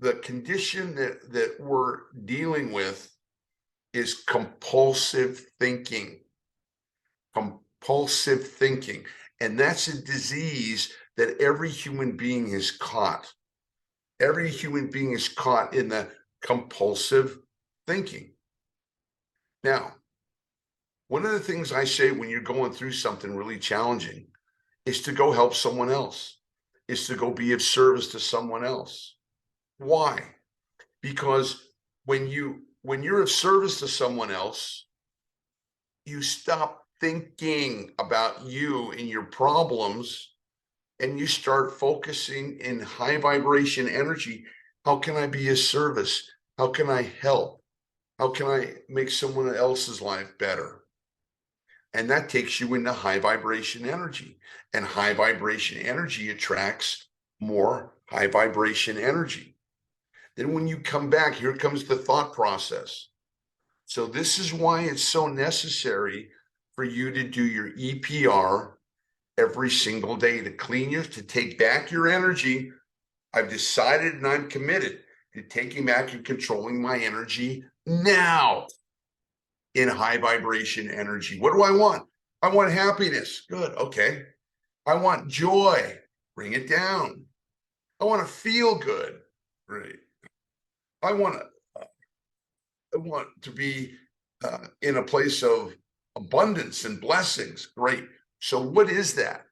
the condition that we're dealing with is compulsive thinking. Compulsive thinking. And that's a disease that every human being is caught. Every human being is caught in the compulsive thinking. Now, one of the things I say when you're going through something really challenging is to go help someone else, is to go be of service to someone else. Why? Because when you're of service to someone else, you stop thinking about you and your problems, and you start focusing in high vibration energy. How can I be of service? How can I help? How can I make someone else's life better? And that takes you into high vibration energy. And high vibration energy attracts more high vibration energy. Then when you come back, here comes the thought process. So this is why it's so necessary for you to do your EPR every single day to clean you, to take back your energy. I've decided and I'm committed to taking back and controlling my energy now in high vibration energy. What do I want? I want happiness. Good. Okay. I want joy. Bring it down. I want to feel good. Great. I want to be in a place of abundance and blessings. Great. So what is that?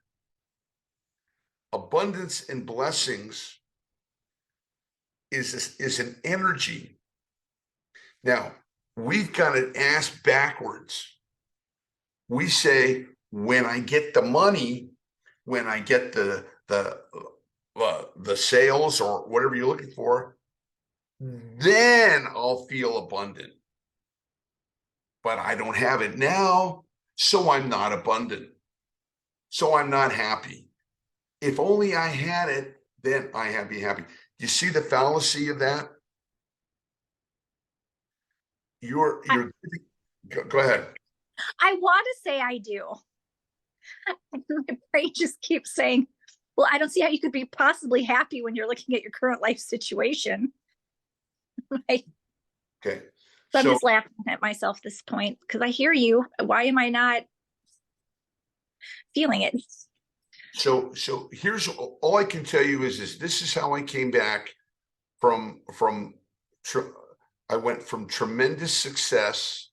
Abundance and blessings is an energy. Now, we've got it ass backwards. We say, when I get the money, when I get the sales or whatever you're looking for, then I'll feel abundant. But I don't have it now, so I'm not abundant. So I'm not happy. If only I had it, then I'd be happy. You see the fallacy of that? You're go ahead. I want to say I do. My brain just keeps saying, well, I don't see how you could be possibly happy when you're looking at your current life situation. Right? Okay. So I'm just laughing at myself at this point because I hear you. Why am I not feeling it? So here's all I can tell you is this is how I came back from I went from tremendous success,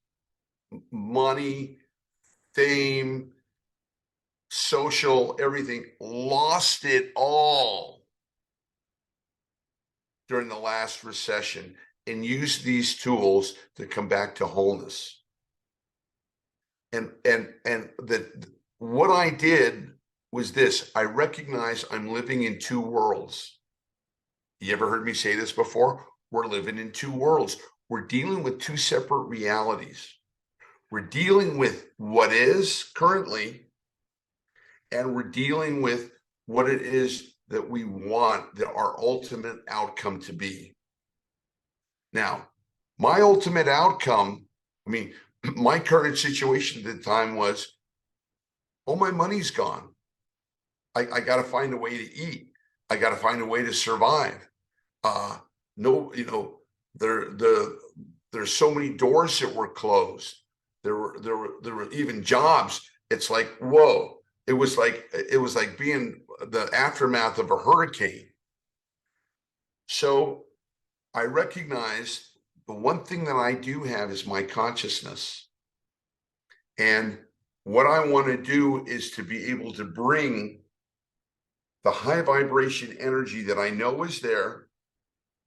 money, fame, social, everything, lost it all during the last recession, and used these tools to come back to wholeness. And what I did was this: I recognize I'm living in two worlds. You ever heard me say this before? We're living in two worlds. We're dealing with two separate realities. We're dealing with what is currently, and we're dealing with what it is that we want our ultimate outcome to be. Now, my ultimate outcome, I mean, my current situation at the time was, oh, my money's gone. I got to find a way to eat. I got to find a way to survive. No, there's so many doors that were closed. There were even jobs. It's like, whoa. It was like being the aftermath of a hurricane. So I recognize the one thing that I do have is my consciousness. And what I want to do is to be able to bring the high vibration energy that I know is there,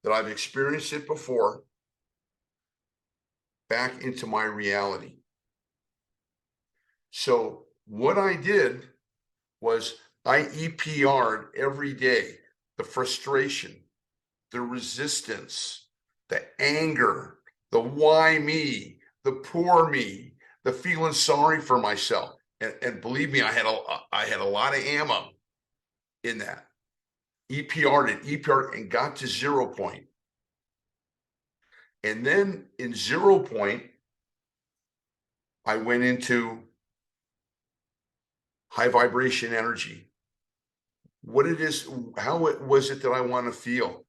that I've experienced it before, back into my reality. So what I did was I EPR'd every day the frustration, the resistance, the anger, the why me, the poor me, the feeling sorry for myself. And believe me, I had a lot of ammo in that. EPR'd and got to 0 point. And then in 0 point, I went into high vibration energy. What it is, how it was it that I want to feel?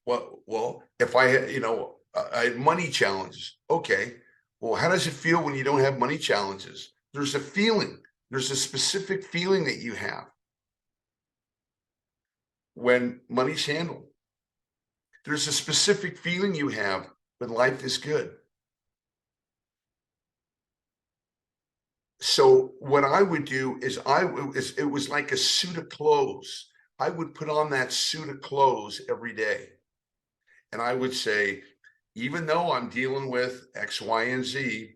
Well, if I had, I had money challenges. Okay. Well, how does it feel when you don't have money challenges? There's a feeling. There's a specific feeling that you have when money's handled. There's a specific feeling you have when life is good. So what I would do is it was like a suit of clothes. I would put on that suit of clothes every day. And I would say, even though I'm dealing with X, Y, and Z,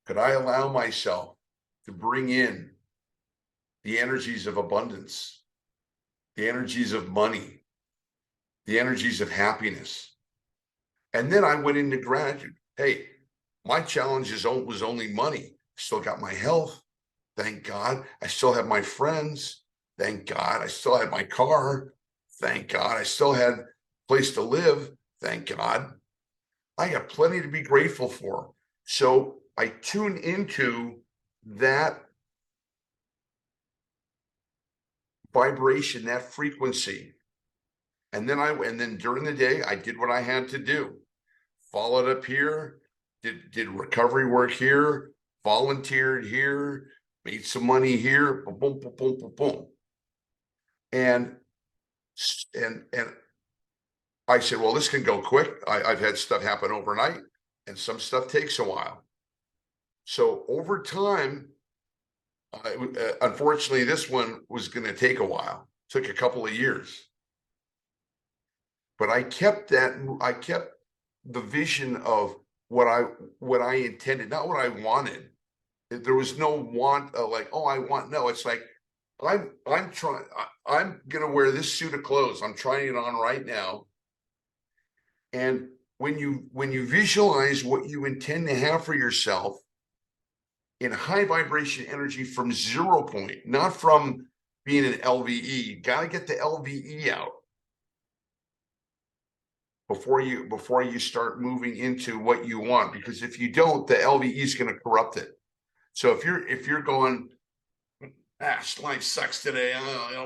could I allow myself to bring in the energies of abundance, the energies of money, the energies of happiness? And then I went into gratitude. Hey, my challenge was only money. Still got my health. Thank God. I still have my friends. Thank God. I still had my car. Thank God. I still had a place to live. Thank God. I got plenty to be grateful for. So I tune into that vibration, that frequency. And then during the day, I did what I had to do. Followed up here, did recovery work here, volunteered here, made some money here, boom, boom, boom, boom, boom, boom. And I said, well, this can go quick. I've had stuff happen overnight, and some stuff takes a while. So over time, unfortunately, this one was going to take a while. Took a couple of years, but I kept the vision of what I intended, not what I wanted. There was no want like, oh, I want. No, it's like I'm gonna wear this suit of clothes. I'm trying it on right now. And when you visualize what you intend to have for yourself in high vibration energy from 0 point, not from being an LVE, got to get the LVE out before you start moving into what you want. Because if you don't, the LVE is going to corrupt it. So if you're going, life sucks today.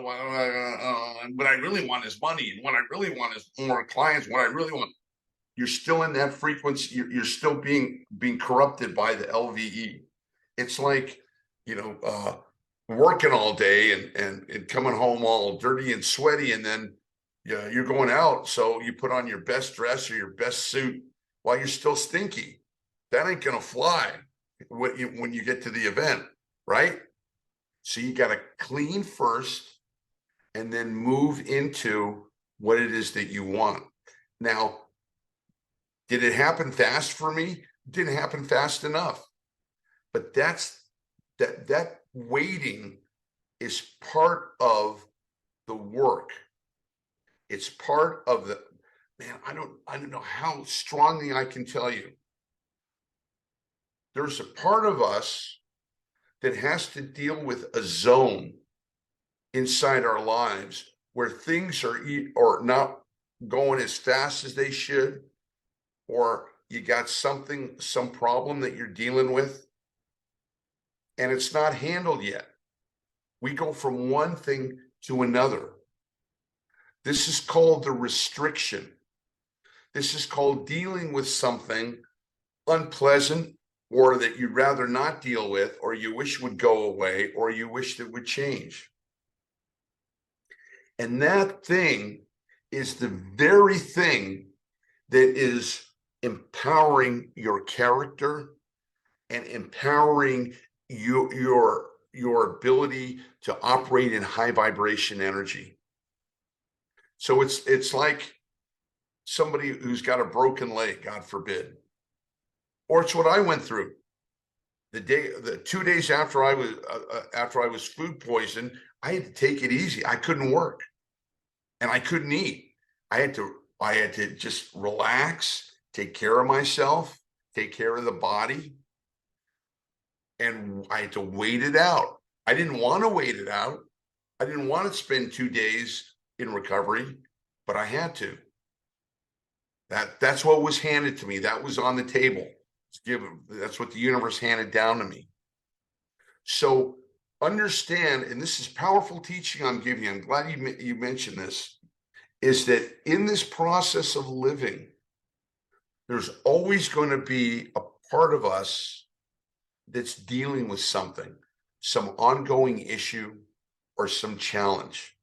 What I really want is money, and what I really want is more clients. What I really want, you're still in that frequency. You're still being corrupted by the LVE. It's like, you know, working all day and coming home all dirty and sweaty, and then you're going out, so you put on your best dress or your best suit while you're still stinky. That ain't gonna fly when you get to the event, right? So you got to clean first and then move into what it is that you want. Now, did it happen fast for me? It didn't happen fast enough. But that waiting is part of the work. It's part of the man. I don't know how strongly I can tell you. There's a part of us that has to deal with a zone inside our lives where things are not going as fast as they should, or you got some problem that you're dealing with and it's not handled yet. We go from one thing to another. This is called the restriction. This is called dealing with something unpleasant, or that you'd rather not deal with, or you wish would go away, or you wish that would change. And that thing is the very thing that is empowering your character and empowering your ability to operate in high vibration energy. So it's like somebody who's got a broken leg, God forbid, or it's what I went through. The 2 days after I was food poisoned, I had to take it easy. I couldn't work, and I couldn't eat. I had to just relax, take care of myself, take care of the body, and I had to wait it out. I didn't want to wait it out. I didn't want to spend 2 days in recovery, but I had to. That's what was handed to me. That was on the table. That's what the universe handed down to me. So understand, and this is powerful teaching I'm giving you. I'm glad you mentioned this. is that in this process of living, there's always going to be a part of us that's dealing with something, some ongoing issue or some challenge.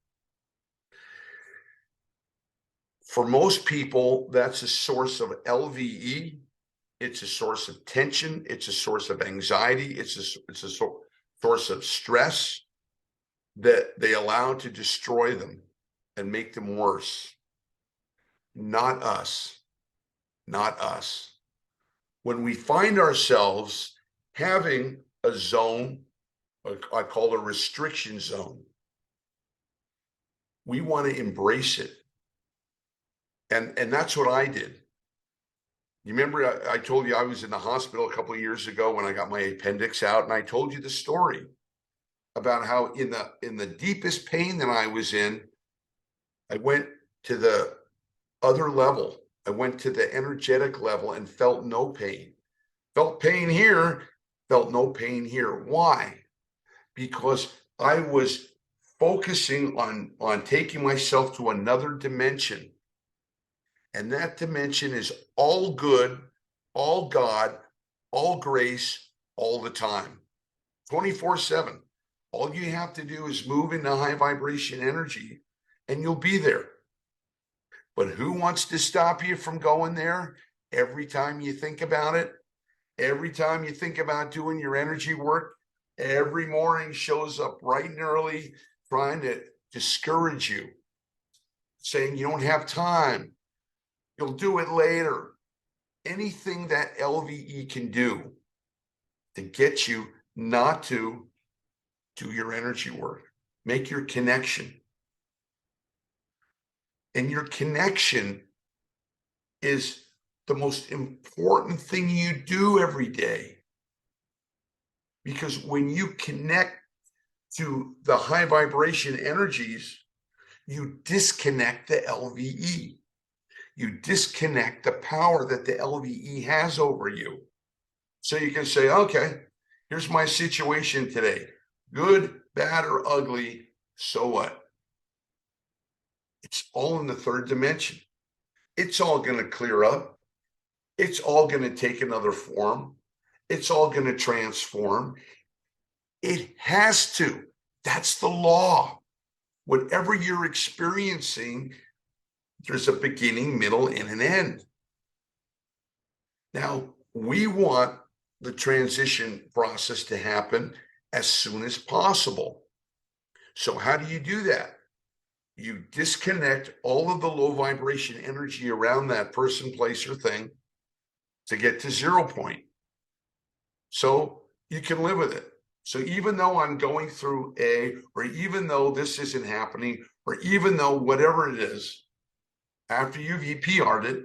For most people, that's a source of LVE. It's a source of tension. It's a source of anxiety. It's a source of stress that they allow to destroy them and make them worse. Not us. Not us. When we find ourselves having a zone, I call a restriction zone, we want to embrace it. And that's what I did. You remember I told you I was in the hospital a couple of years ago when I got my appendix out, and I told you the story about how in the deepest pain that I was in, I went to the other level. I went to the energetic level and felt no pain. Felt pain here, felt no pain here. Why? Because I was focusing on taking myself to another dimension. And that dimension is all good, all God, all grace, all the time, 24/7. All you have to do is move into high vibration energy and you'll be there. But who wants to stop you from going there? Every time you think about it, every time you think about doing your energy work, every morning shows up bright and early trying to discourage you, saying you don't have time. You'll do it later. Anything that LVE can do to get you not to do your energy work, make your connection. And your connection is the most important thing you do every day. Because when you connect to the high vibration energies, you disconnect the LVE. You disconnect the power that the LVE has over you. So you can say, okay, here's my situation today. Good, bad, or ugly, so what? It's all in the third dimension. It's all going to clear up. It's all going to take another form. It's all going to transform. It has to. That's the law. Whatever you're experiencing, there's a beginning, middle, and an end. Now, we want the transition process to happen as soon as possible. So how do you do that? You disconnect all of the low vibration energy around that person, place, or thing to get to 0 point. So you can live with it. So even though I'm going through or even though this isn't happening, or even though whatever it is, after you've EPR'd it,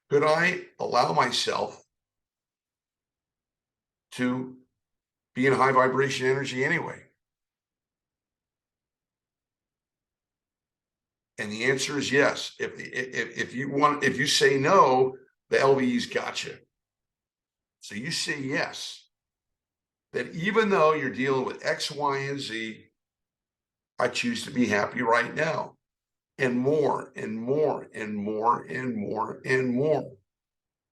could I allow myself to be in high vibration energy anyway? And the answer is yes. If you say no, the LVE's got you. So you say yes. That even though you're dealing with X, Y, and Z, I choose to be happy right now. And more and more and more and more and more.